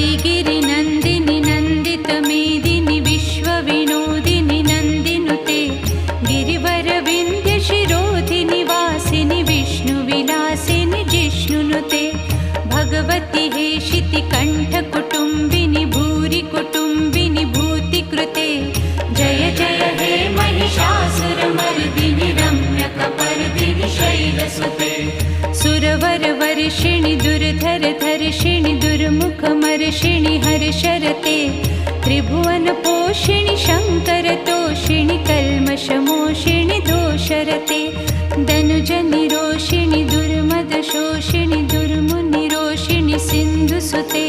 वैगिरिनन्दिनि नन्दितमेदिनि विश्वविनोदिनि नन्दिनुते गिरिवरविन्द्यशिरोधिनि वासिनि विष्णुविलासिनि जिष्णुनुते भगवति हेशितिकण्ठकुटुम्बिनि भूरि कुटुम्बिनि भूतिकृते जय जय हे महिषासुरमर्दिनि रम्यकपर्दिनि शैलसुते सुरवरवर्षिणि दुर्धरधर्षिणि दुर्मुखमर्षिणि हर्षरते त्रिभुवनपोषिणि शङ्करतोषिणि कल्मषमोषिणि दोषरते दनुजनिरोषिणि दुर्मदशोषिणि दुर्मुनिरोषिणि सिन्धुसुते